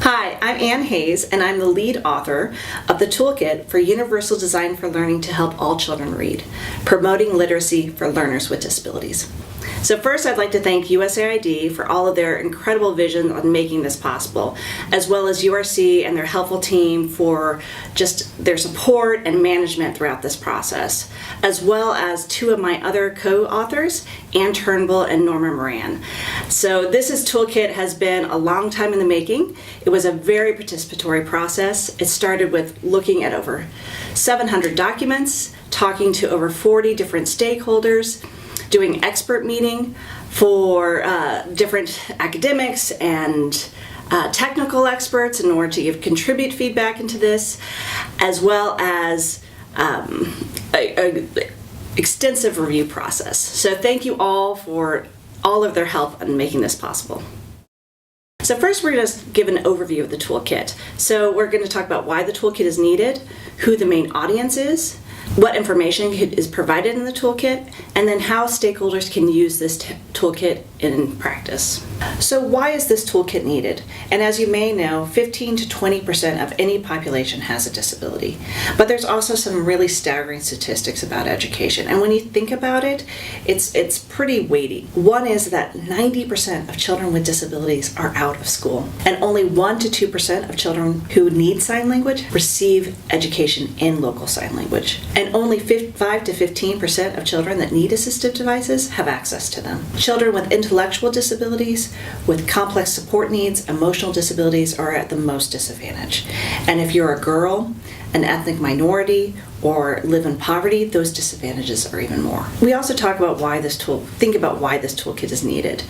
Hi, I'm Ann Hayes, and I'm the lead author of the Toolkit for Universal Design for Learning to Help All Children Read, Promoting Literacy for Learners with Disabilities. So first, I'd like to thank USAID for all of their incredible vision on making this possible, as well as URC and their helpful team for just their support and management throughout this process, as well as two of my other co-authors, Ann Turnbull and Norma Moran. So this Toolkit has been a long time in the making. It was a very participatory process. It started with looking at over 700 documents, talking to over 40 different stakeholders, doing expert meeting for different academics and technical experts in order to contribute feedback into this, as well as a extensive review process. So thank you all for all of their help in making this possible. So first, we're going to give an overview of the toolkit. So we're going to talk about why the toolkit is needed, who the main audience is, what information is provided in the toolkit, and then how stakeholders can use this toolkit in practice. So why is this toolkit needed? And as you may know, 15 to 20% of any population has a disability. But there's also some really staggering statistics about education. And when you think about it, it's pretty weighty. One is that 90% of children with disabilities are out of school, and only 1 to 2% of children who need sign language receive education in local sign language. And only 5 to 15% of children that need assistive devices have access to them. Children with intellectual disabilities, with complex support needs, emotional disabilities are at the most disadvantage. And if you're a girl, an ethnic minority, or live in poverty, those disadvantages are even more. We also talk about why this toolkit is needed.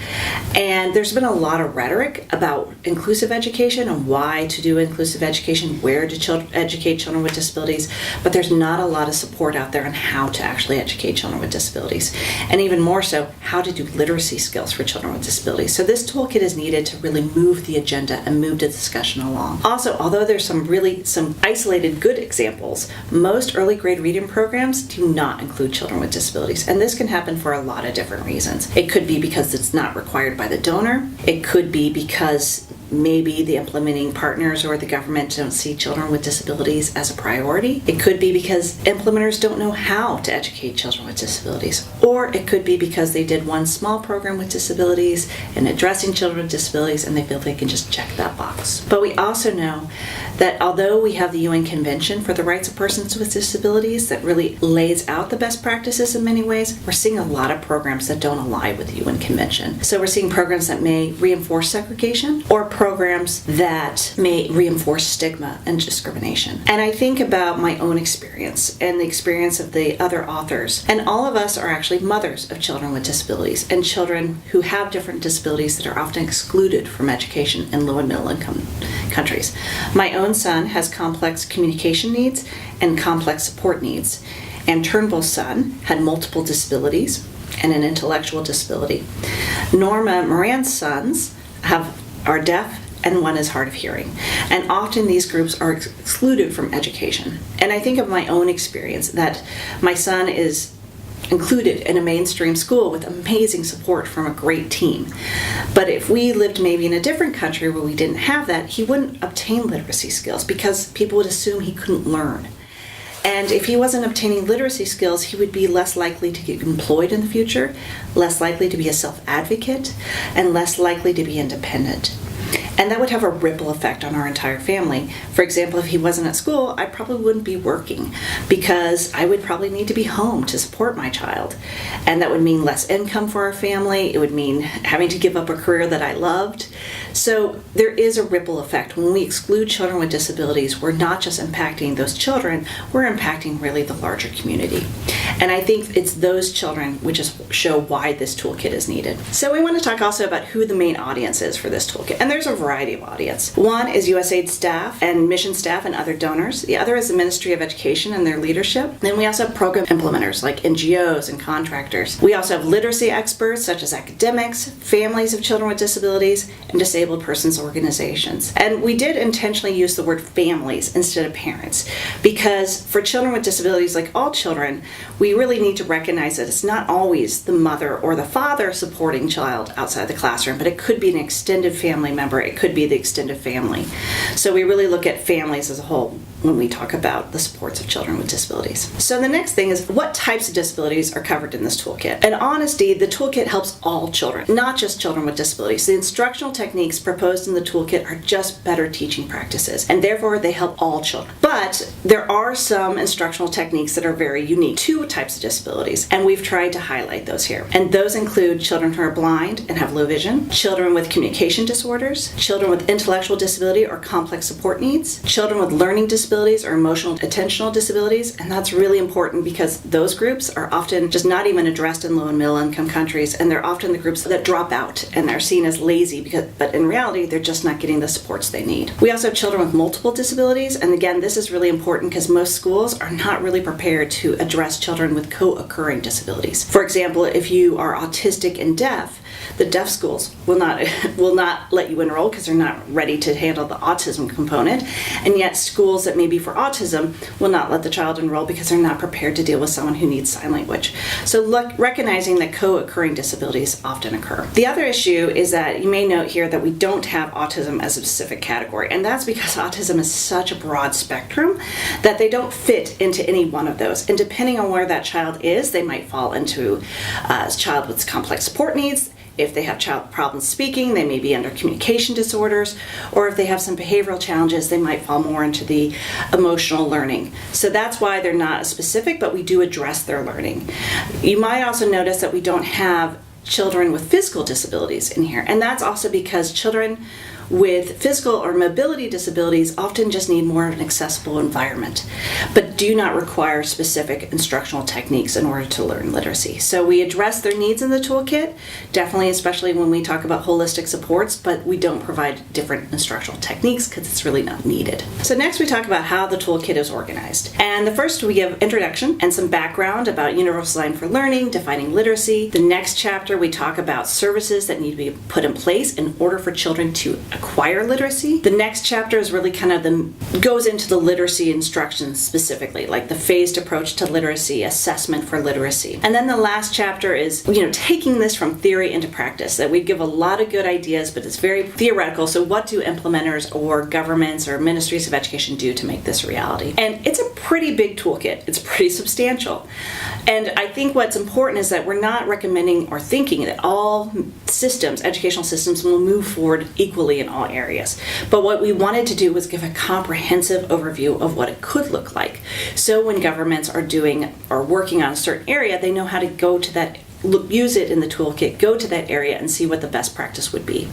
And there's been a lot of rhetoric about inclusive education and why to do inclusive education, where to educate children with disabilities, but there's not a lot of support out there on how to actually educate children with disabilities. And even more so, how to do literacy skills for children with disabilities. So this toolkit is needed to really move the agenda and move the discussion along. Also, although there's some isolated good examples, most early grade reading programs do not include children with disabilities, and this can happen for a lot of different reasons. It could be because it's not required by the donor. It could be because maybe the implementing partners or the government don't see children with disabilities as a priority. It could be because implementers don't know how to educate children with disabilities. Or it could be because they did one small program with disabilities and addressing children with disabilities and they feel they can just check that box. But we also know that although we have the UN Convention for the Rights of Persons with Disabilities that really lays out the best practices in many ways, we're seeing a lot of programs that don't align with the UN Convention. So we're seeing programs that may reinforce segregation or programs that may reinforce stigma and discrimination. And I think about my own experience and the experience of the other authors. And all of us are actually mothers of children with disabilities and children who have different disabilities that are often excluded from education in low and middle income countries. My own son has complex communication needs and complex support needs. And Turnbull's son had multiple disabilities and an intellectual disability. Norma Moran's sons are deaf and one is hard of hearing. And often these groups are excluded from education. And I think of my own experience that my son is included in a mainstream school with amazing support from a great team. But if we lived maybe in a different country where we didn't have that, he wouldn't obtain literacy skills because people would assume he couldn't learn. And if he wasn't obtaining literacy skills, he would be less likely to get employed in the future, less likely to be a self-advocate, and less likely to be independent. And that would have a ripple effect on our entire family. For example, if he wasn't at school, I probably wouldn't be working because I would probably need to be home to support my child. And that would mean less income for our family. It would mean having to give up a career that I loved. So there is a ripple effect. When we exclude children with disabilities, we're not just impacting those children, we're impacting really the larger community. And I think it's those children which show why this toolkit is needed. So we want to talk also about who the main audience is for this toolkit. And there's a variety of audience. One is USAID staff and mission staff and other donors. The other is the Ministry of Education and their leadership. Then we also have program implementers like NGOs and contractors. We also have literacy experts such as academics, families of children with disabilities, and disabled persons organizations. And we did intentionally use the word families instead of parents because for children with disabilities, like all children, we we really need to recognize that it's not always the mother or the father supporting child outside the classroom, but it could be an extended family member. It could be the extended family. So we really look at families as a whole when we talk about the supports of children with disabilities. So the next thing is, what types of disabilities are covered in this toolkit? In honesty, the toolkit helps all children, not just children with disabilities. The instructional techniques proposed in the toolkit are just better teaching practices, and therefore they help all children. But there are some instructional techniques that are very unique to types of disabilities, and we've tried to highlight those here. And those include children who are blind and have low vision, children with communication disorders, children with intellectual disability or complex support needs, children with learning disabilities or emotional attentional disabilities, and that's really important because those groups are often just not even addressed in low and middle income countries, and they're often the groups that drop out and they're seen as lazy but in reality they're just not getting the supports they need. We also have children with multiple disabilities, and again, this is really important because most schools are not really prepared to address children with co-occurring disabilities. For example, if you are autistic and deaf, the deaf schools will not let you enroll because they're not ready to handle the autism component, and yet schools that may be for autism will not let the child enroll because they're not prepared to deal with someone who needs sign language. So recognizing that co-occurring disabilities often occur. The other issue is that you may note here that we don't have autism as a specific category, and that's because autism is such a broad spectrum that they don't fit into any one of those, and depending on where that child is, they might fall into a child with complex support needs. If they have child problems speaking, they may be under communication disorders, or if they have some behavioral challenges, they might fall more into the emotional learning. So that's why they're not as specific, but we do address their learning. You might also notice that we don't have children with physical disabilities in here, and that's also because children with physical or mobility disabilities often just need more of an accessible environment, but do not require specific instructional techniques in order to learn literacy. So we address their needs in the toolkit, definitely, especially when we talk about holistic supports, but we don't provide different instructional techniques because it's really not needed. So next we talk about how the toolkit is organized. And the first we give introduction and some background about universal design for learning, defining literacy. The next chapter we talk about services that need to be put in place in order for children to acquire literacy. The next chapter is really kind of goes into the literacy instructions specifically, like the phased approach to literacy, assessment for literacy. And then the last chapter is, taking this from theory into practice, that we give a lot of good ideas, but it's very theoretical. So what do implementers or governments or ministries of education do to make this a reality? And it's a pretty big toolkit. It's pretty substantial. And I think what's important is that we're not recommending or thinking that all systems, educational systems, will move forward equally in all areas. But what we wanted to do was give a comprehensive overview of what it could look like. So when governments are doing or working on a certain area, they know how to go to that, use it in the toolkit, go to that area and see what the best practice would be.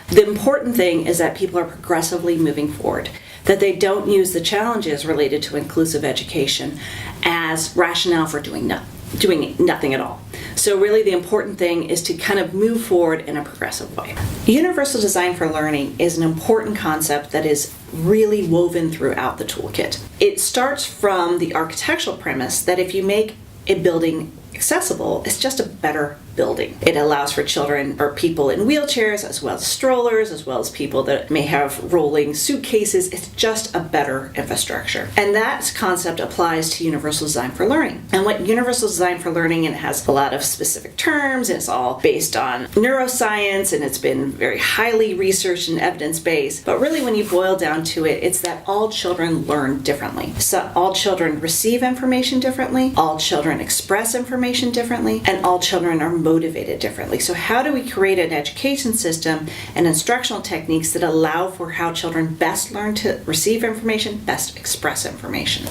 The important thing is that people are progressively moving forward, that they don't use the challenges related to inclusive education as rationale for doing nothing at all. So really the important thing is to kind of move forward in a progressive way. Universal design for learning is an important concept that is really woven throughout the toolkit. It starts from the architectural premise that if you make a building accessible, it's just a better building. It allows for children or people in wheelchairs, as well as strollers, as well as people that may have rolling suitcases. It's just a better infrastructure. And that concept applies to universal design for learning. And what universal design for learning, and it has a lot of specific terms, and it's all based on neuroscience, and it's been very highly researched and evidence-based. But really when you boil down to it, it's that all children learn differently. So all children receive information differently, all children express information differently, and all children are motivated differently. So how do we create an education system and instructional techniques that allow for how children best learn to receive information, best express information?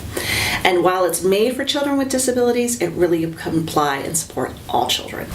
And while it's made for children with disabilities, it really can apply and support all children.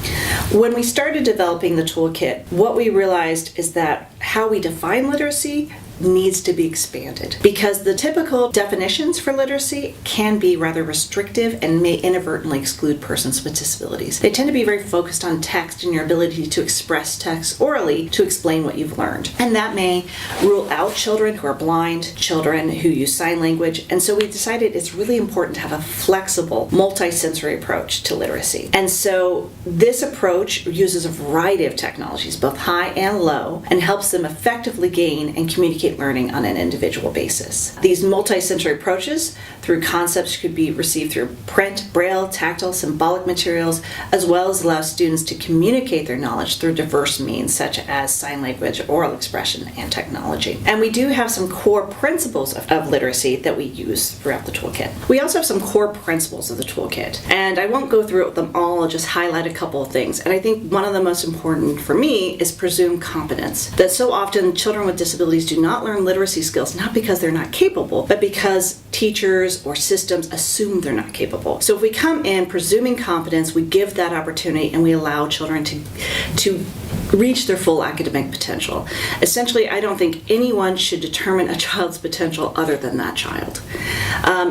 When we started developing the toolkit, what we realized is that how we define literacy needs to be expanded, because the typical definitions for literacy can be rather restrictive and may inadvertently exclude persons with disabilities. They tend to be very focused on text and your ability to express text orally to explain what you've learned. And that may rule out children who are blind, children who use sign language. And so we decided it's really important to have a flexible, multisensory approach to literacy. And so this approach uses a variety of technologies, both high and low, and helps them effectively gain and communicate communicate learning on an individual basis. These multisensory approaches through concepts could be received through print, braille, tactile, symbolic materials, as well as allow students to communicate their knowledge through diverse means such as sign language, oral expression, and technology. And we do have some core principles of literacy that we use throughout the toolkit. We also have some core principles of the toolkit, and I won't go through them all, I'll just highlight a couple of things. And I think one of the most important for me is presumed competence. That so often children with disabilities do not learn literacy skills, not because they're not capable, but because teachers or systems assume they're not capable. So if we come in presuming competence, we give that opportunity and we allow children to reach their full academic potential. Essentially, I don't think anyone should determine a child's potential other than that child.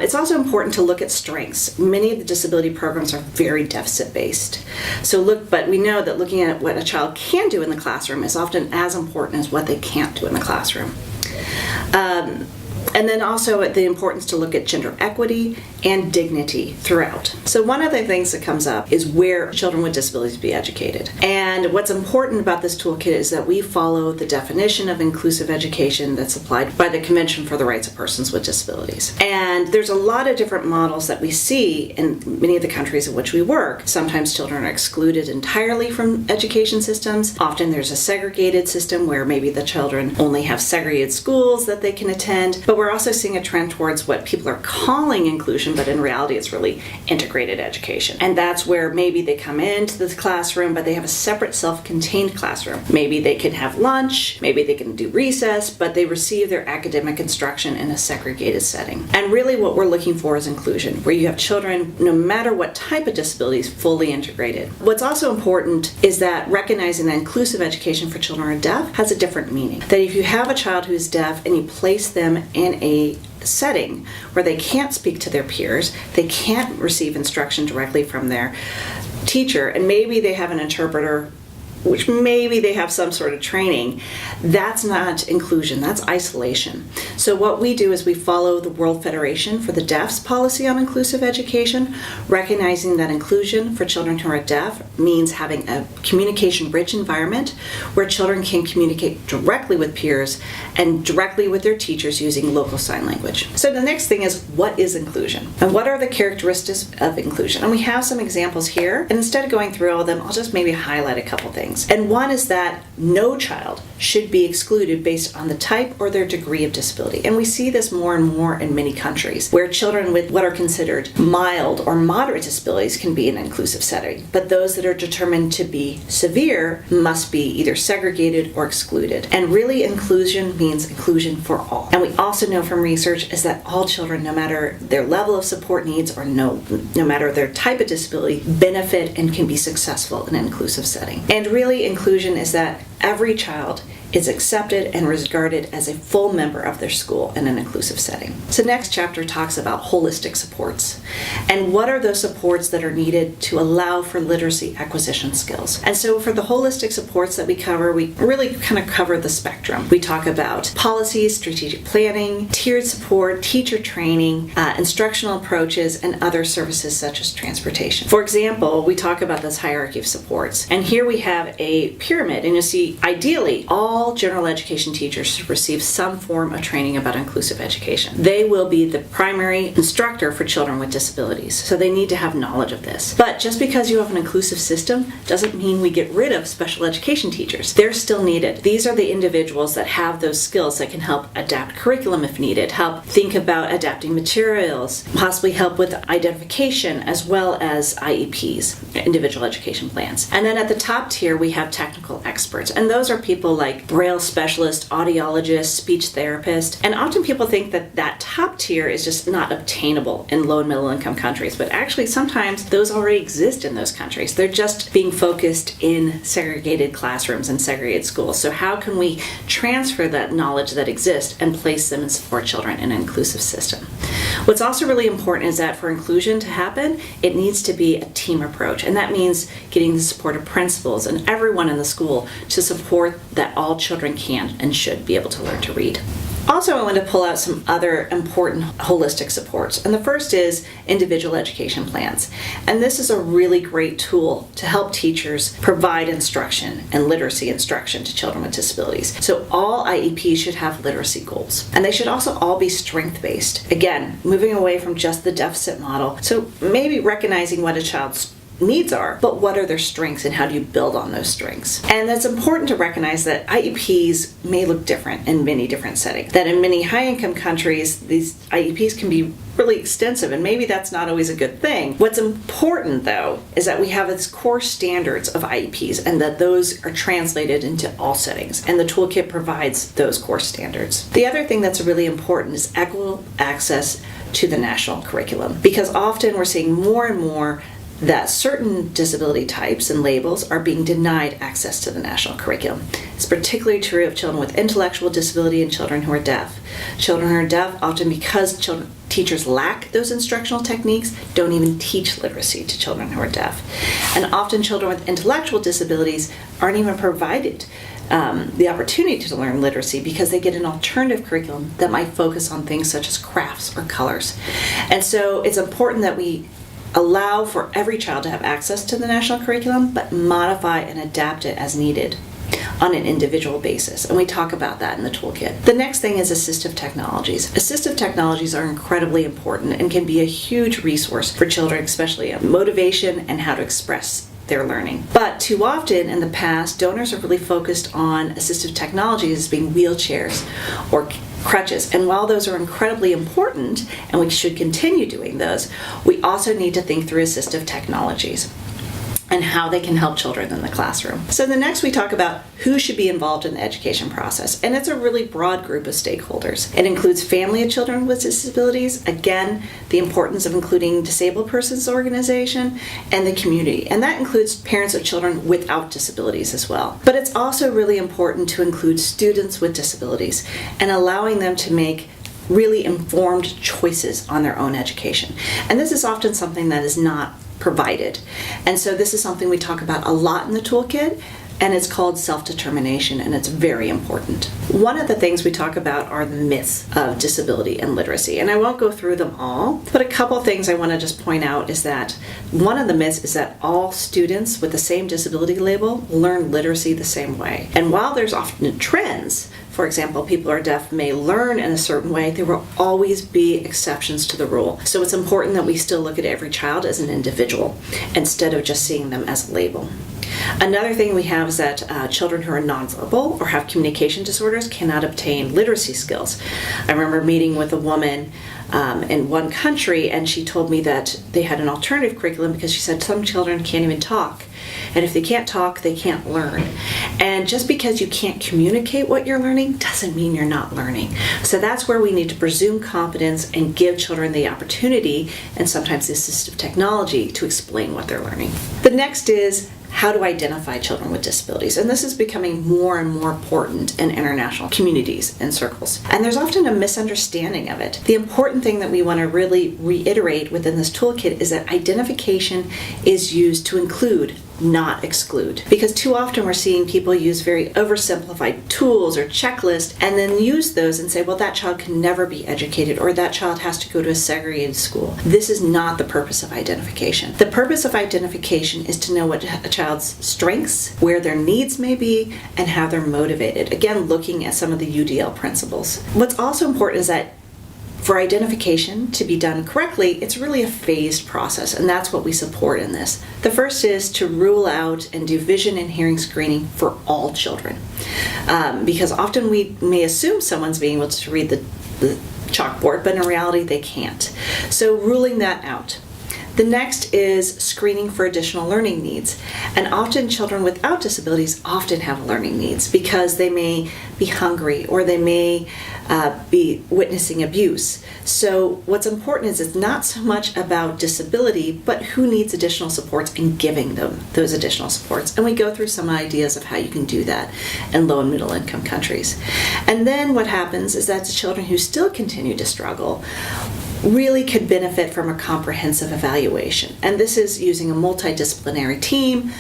It's also important to look at strengths. Many of the disability programs are very deficit-based. But we know that looking at what a child can do in the classroom is often as important as what they can't do in the classroom. And then also the importance to look at gender equity and dignity throughout. So one of the things that comes up is where children with disabilities be educated. And what's important about this toolkit is that we follow the definition of inclusive education that's applied by the Convention for the Rights of Persons with Disabilities. And there's a lot of different models that we see in many of the countries in which we work. Sometimes children are excluded entirely from education systems. Often there's a segregated system where maybe the children only have segregated schools that they can attend. But we're also seeing a trend towards what people are calling inclusion, but in reality it's really integrated education. And that's where maybe they come into the classroom, but they have a separate self-contained classroom. Maybe they can have lunch, maybe they can do recess, but they receive their academic instruction in a segregated setting. And really what we're looking for is inclusion, where you have children, no matter what type of disabilities, fully integrated. What's also important is that recognizing that inclusive education for children who are deaf has a different meaning. That if you have a child who's deaf and you place them in a setting where they can't speak to their peers, they can't receive instruction directly from their teacher, and maybe they have an interpreter, which maybe they have some sort of training, that's not inclusion, that's isolation. So what we do is we follow the World Federation for the Deaf's policy on inclusive education, recognizing that inclusion for children who are deaf means having a communication-rich environment where children can communicate directly with peers and directly with their teachers using local sign language. So the next thing is, what is inclusion? And what are the characteristics of inclusion? And we have some examples here, and instead of going through all of them, I'll just maybe highlight a couple things. And one is that no child should be excluded based on the type or their degree of disability. And we see this more and more in many countries, where children with what are considered mild or moderate disabilities can be in an inclusive setting. But those that are determined to be severe must be either segregated or excluded. And really, inclusion means inclusion for all. And we also know from research is that all children, no matter their level of support needs or no matter their type of disability, benefit and can be successful in an inclusive setting. And really, inclusion is that every child is accepted and regarded as a full member of their school in an inclusive setting. So next chapter talks about holistic supports and what are those supports that are needed to allow for literacy acquisition skills. And so for the holistic supports that we cover, we really kind of cover the spectrum. We talk about policies, strategic planning, tiered support, teacher training, instructional approaches, and other services such as transportation. For example, we talk about this hierarchy of supports. And here we have a pyramid, and you see ideally all general education teachers receive some form of training about inclusive education. They will be the primary instructor for children with disabilities, so they need to have knowledge of this. But just because you have an inclusive system doesn't mean we get rid of special education teachers. They're still needed. These are the individuals that have those skills that can help adapt curriculum if needed, help think about adapting materials, possibly help with identification as well as IEPs, individual education plans. And then at the top tier we have technical experts, and those are people like Braille specialist, audiologist, speech therapist, and often people think that that top tier is just not obtainable in low and middle income countries, but actually sometimes those already exist in those countries. They're just being focused in segregated classrooms and segregated schools. So how can we transfer that knowledge that exists and place them and support children in an inclusive system? What's also really important is that for inclusion to happen, it needs to be a team approach, and that means getting the support of principals and everyone in the school to support that all children can and should be able to learn to read. Also, I want to pull out some other important holistic supports. And the first is individual education plans. And this is a really great tool to help teachers provide instruction and literacy instruction to children with disabilities. So all IEPs should have literacy goals. And they should also all be strength-based. Again, moving away from just the deficit model. So maybe recognizing what a child's needs are, but what are their strengths and how do you build on those strengths? And it's important to recognize that IEPs may look different in many different settings. That in many high-income countries, these IEPs can be really extensive, and maybe that's not always a good thing. What's important, though, is that we have its core standards of IEPs and that those are translated into all settings, and the toolkit provides those core standards. The other thing that's really important is equitable access to the national curriculum, because often we're seeing more and more that certain disability types and labels are being denied access to the national curriculum. It's particularly true of children with intellectual disability and children who are deaf. Children who are deaf, often because teachers lack those instructional techniques, don't even teach literacy to children who are deaf. And often children with intellectual disabilities aren't even provided the opportunity to learn literacy because they get an alternative curriculum that might focus on things such as crafts or colors. And so it's important that we allow for every child to have access to the national curriculum, but modify and adapt it as needed on an individual basis. And we talk about that in the toolkit. The next thing is assistive technologies. Assistive technologies are incredibly important and can be a huge resource for children, especially on motivation and how to express their learning. But too often in the past, donors have really focused on assistive technologies as being wheelchairs or crutches. And while those are incredibly important, and we should continue doing those, we also need to think through assistive technologies and how they can help children in the classroom. So the next we talk about who should be involved in the education process, and it's a really broad group of stakeholders. It includes family of children with disabilities, again, the importance of including disabled persons organization, and the community, and that includes parents of children without disabilities as well. But it's also really important to include students with disabilities and allowing them to make really informed choices on their own education. And this is often something that is not provided. And so this is something we talk about a lot in the toolkit, and it's called self-determination, and it's very important. One of the things we talk about are the myths of disability and literacy, and I won't go through them all, but a couple of things I want to just point out is that one of the myths is that all students with the same disability label learn literacy the same way. And while there's often trends, for example, people who are deaf may learn in a certain way, there will always be exceptions to the rule. So it's important that we still look at every child as an individual instead of just seeing them as a label. Another thing we have is that children who are nonverbal or have communication disorders cannot obtain literacy skills. I remember meeting with a woman in one country, and she told me that they had an alternative curriculum because she said some children can't even talk. And if they can't talk, they can't learn. And just because you can't communicate what you're learning doesn't mean you're not learning. So that's where we need to presume competence and give children the opportunity, and sometimes the assistive technology, to explain what they're learning. The next is how to identify children with disabilities. And this is becoming more and more important in international communities and circles. And there's often a misunderstanding of it. The important thing that we want to really reiterate within this toolkit is that identification is used to include, not exclude. Because too often we're seeing people use very oversimplified tools or checklists and then use those and say, well, that child can never be educated, or that child has to go to a segregated school. This is not the purpose of identification. The purpose of identification is to know what a child's strengths, where their needs may be, and how they're motivated. Again, looking at some of the UDL principles. What's also important is that for identification to be done correctly, it's really a phased process, and that's what we support in this. The first is to rule out and do vision and hearing screening for all children. Because often we may assume someone's being able to read the chalkboard, but in reality they can't. So ruling that out. The next is screening for additional learning needs. And often children without disabilities often have learning needs because they may be hungry or they may be witnessing abuse. So what's important is it's not so much about disability, but who needs additional supports and giving them those additional supports. And we go through some ideas of how you can do that in low and middle income countries. And then what happens is that the children who still continue to struggle, really could benefit from a comprehensive evaluation. And this is using a multidisciplinary team,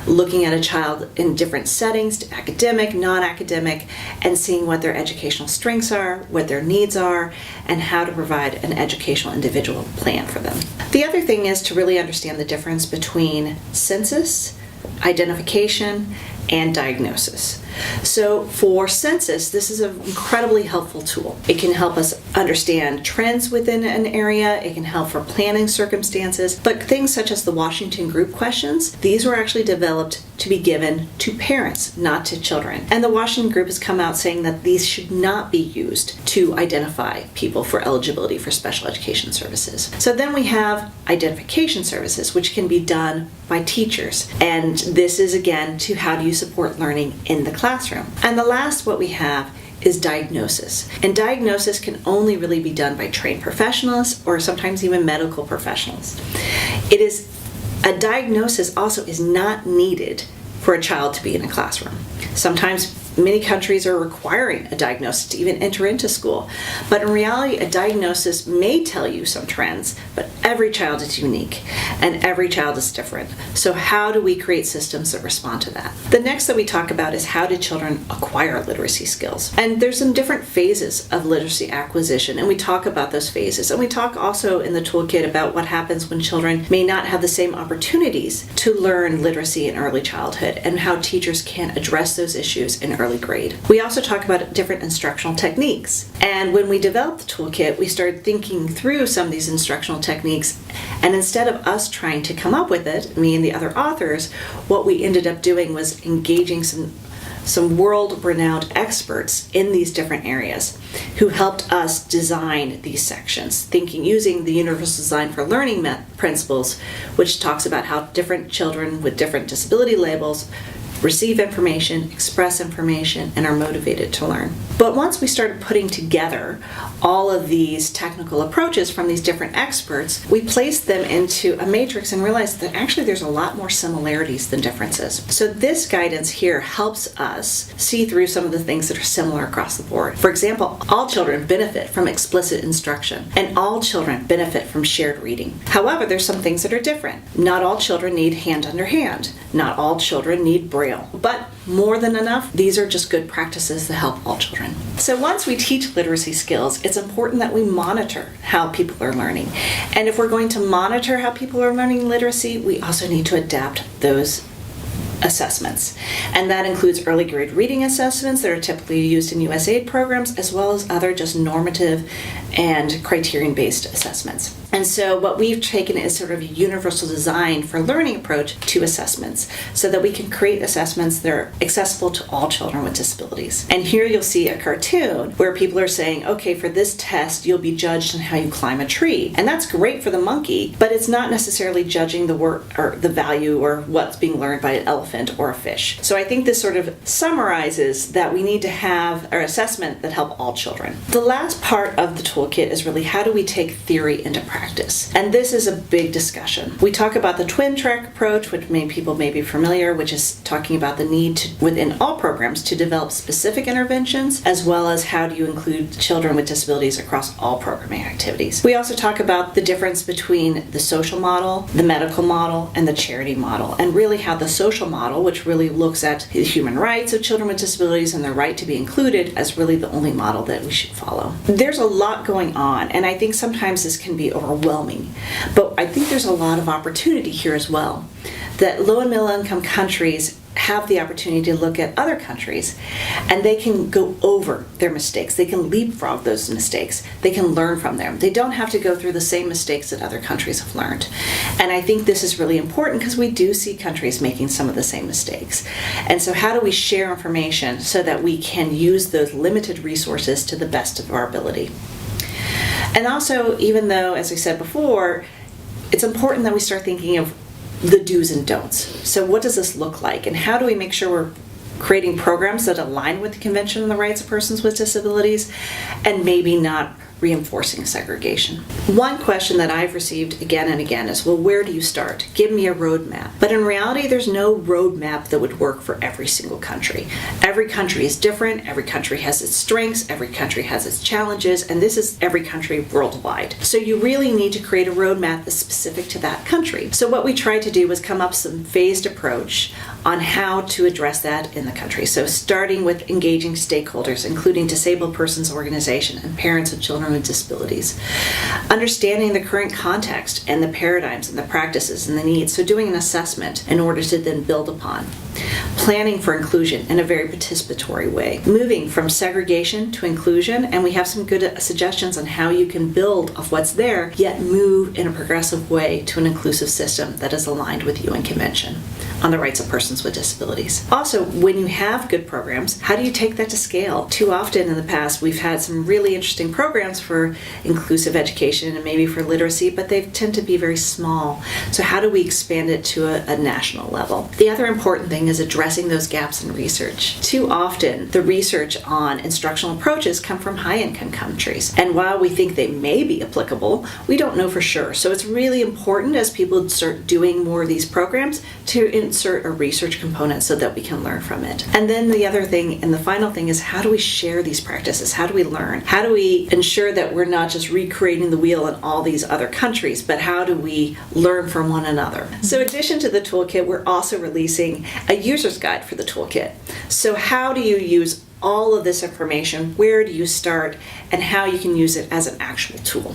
looking at a child in different settings, academic, non-academic, and seeing what their educational strengths are, what their needs are, and how to provide an educational individual plan for them. The other thing is to really understand the difference between census, identification, and diagnosis. So for census, this is an incredibly helpful tool. It can help us understand trends within an area. It can help for planning circumstances. But things such as the Washington Group questions, these were actually developed to be given to parents, not to children. And the Washington Group has come out saying that these should not be used to identify people for eligibility for special education services. So then we have identification services, which can be done by teachers. And this is, again, to how do you support learning in the classroom. And the last what we have is diagnosis. And diagnosis can only really be done by trained professionals or sometimes even medical professionals. A diagnosis also is not needed for a child to be in a classroom. Sometimes many countries are requiring a diagnosis to even enter into school. But in reality, a diagnosis may tell you some trends, but every child is unique and every child is different. So how do we create systems that respond to that? The next that we talk about is how do children acquire literacy skills? And there's some different phases of literacy acquisition, and we talk about those phases. And we talk also in the toolkit about what happens when children may not have the same opportunities to learn literacy in early childhood and how teachers can address those issues in early grade. We also talk about different instructional techniques. And when we developed the toolkit, we started thinking through some of these instructional techniques. And instead of us trying to come up with it, me and the other authors, what we ended up doing was engaging some world-renowned experts in these different areas who helped us design these sections, using the Universal Design for Learning principles, which talks about how different children with different disability labels receive information, express information, and are motivated to learn. But once we started putting together all of these technical approaches from these different experts, we placed them into a matrix and realized that actually there's a lot more similarities than differences. So this guidance here helps us see through some of the things that are similar across the board. For example, all children benefit from explicit instruction, and all children benefit from shared reading. However, there's some things that are different. Not all children need hand under hand. Not all children need Braille. But more than enough, these are just good practices that help all children. So once we teach literacy skills, it's important that we monitor how people are learning. And if we're going to monitor how people are learning literacy, we also need to adapt those assessments. And that includes early grade reading assessments that are typically used in USAID programs, as well as other just normative and criterion-based assessments. And so what we've taken is sort of a universal design for learning approach to assessments so that we can create assessments that are accessible to all children with disabilities. And here you'll see a cartoon where people are saying, okay, for this test, you'll be judged on how you climb a tree. And that's great for the monkey, but it's not necessarily judging the work or the value or what's being learned by an elephant or a fish. So I think this sort of summarizes that we need to have an assessment that help all children. The last part of the toolkit is really how do we take theory into practice? And this is a big discussion. We talk about the twin track approach, which many people may be familiar, which is talking about the need to, within all programs, to develop specific interventions, as well as how do you include children with disabilities across all programming activities. We also talk about the difference between the social model, the medical model, and the charity model, and really how the social model, which really looks at the human rights of children with disabilities and their right to be included, as really the only model that we should follow. There's a lot going on, and I think sometimes this can be overwhelming, but I think there's a lot of opportunity here as well. That low and middle income countries have the opportunity to look at other countries and they can go over their mistakes. They can leapfrog those mistakes. They can learn from them. They don't have to go through the same mistakes that other countries have learned. And I think this is really important because we do see countries making some of the same mistakes. And so how do we share information so that we can use those limited resources to the best of our ability? And also, even though, as I said before, it's important that we start thinking of the do's and don'ts. So what does this look like? And how do we make sure we're creating programs that align with the Convention on the Rights of Persons with Disabilities, and maybe not reinforcing segregation. One question that I've received again and again is, well, where do you start? Give me a roadmap. But in reality, there's no roadmap that would work for every single country. Every country is different, every country has its strengths, every country has its challenges, and this is every country worldwide. So you really need to create a roadmap that's specific to that country. So what we tried to do was come up with some phased approach on how to address that in the country. So starting with engaging stakeholders, including disabled persons organization and parents of children with disabilities. Understanding the current context and the paradigms and the practices and the needs. So doing an assessment in order to then build upon. Planning for inclusion in a very participatory way. Moving from segregation to inclusion, and we have some good suggestions on how you can build off what's there, yet move in a progressive way to an inclusive system that is aligned with UN Convention on the Rights of Persons with Disabilities. Also, when you have good programs, how do you take that to scale? Too often in the past, we've had some really interesting programs for inclusive education and maybe for literacy, but they tend to be very small. So how do we expand it to a national level? The other important thing is addressing those gaps in research. Too often, the research on instructional approaches come from high-income countries. And while we think they may be applicable, we don't know for sure. So it's really important as people start doing more of these programs to insert a research component so that we can learn from it. And then the other thing, and the final thing, is how do we share these practices? How do we learn? How do we ensure that we're not just recreating the wheel in all these other countries, but how do we learn from one another? So in addition to the toolkit, we're also releasing a user's guide for the toolkit. So how do you use all of this information? Where do you start? And how you can use it as an actual tool?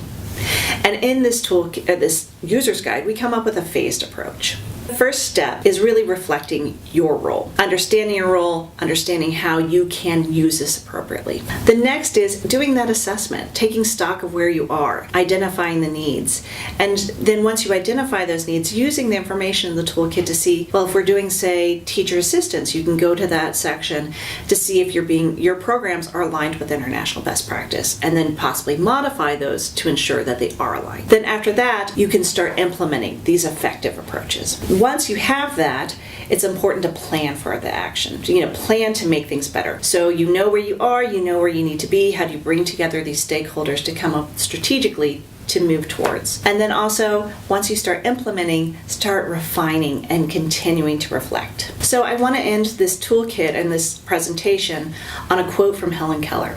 And in this toolkit, this user's guide, we come up with a phased approach. The first step is really reflecting your role, understanding your role, understanding how you can use this appropriately. The next is doing that assessment, taking stock of where you are, identifying the needs, and then once you identify those needs, using the information in the toolkit to see, well, if we're doing, say, teacher assistance, you can go to that section to see if your programs are aligned with international best practice, and then possibly modify those to ensure that they are aligned. Then after that, you can start implementing these effective approaches. Once you have that, it's important to plan for the action. Plan to make things better. So you know where you are, you know where you need to be, how do you bring together these stakeholders to come up strategically to move towards. And then also, once you start implementing, start refining and continuing to reflect. So I want to end this toolkit and this presentation on a quote from Helen Keller.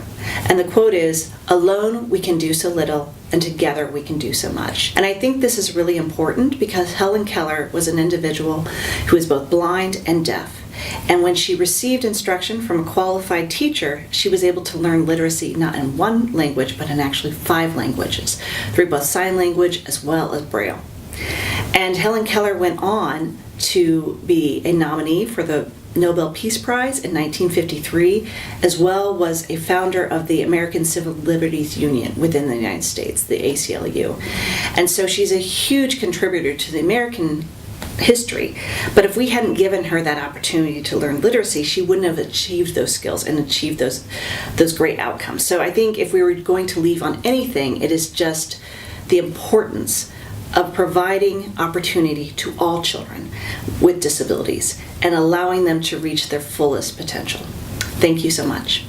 And the quote is, "Alone we can do so little, and together we can do so much." And I think this is really important because Helen Keller was an individual who was both blind and deaf. And when she received instruction from a qualified teacher, she was able to learn literacy not in one language, but in actually 5 languages, through both sign language as well as Braille. And Helen Keller went on to be a nominee for the Nobel Peace Prize in 1953, as well was a founder of the American Civil Liberties Union within the United States, the ACLU. And so she's a huge contributor to the American history. But if we hadn't given her that opportunity to learn literacy, she wouldn't have achieved those skills and achieved those great outcomes. So I think if we were going to leave on anything, it is just the importance of providing opportunity to all children with disabilities and allowing them to reach their fullest potential. Thank you so much.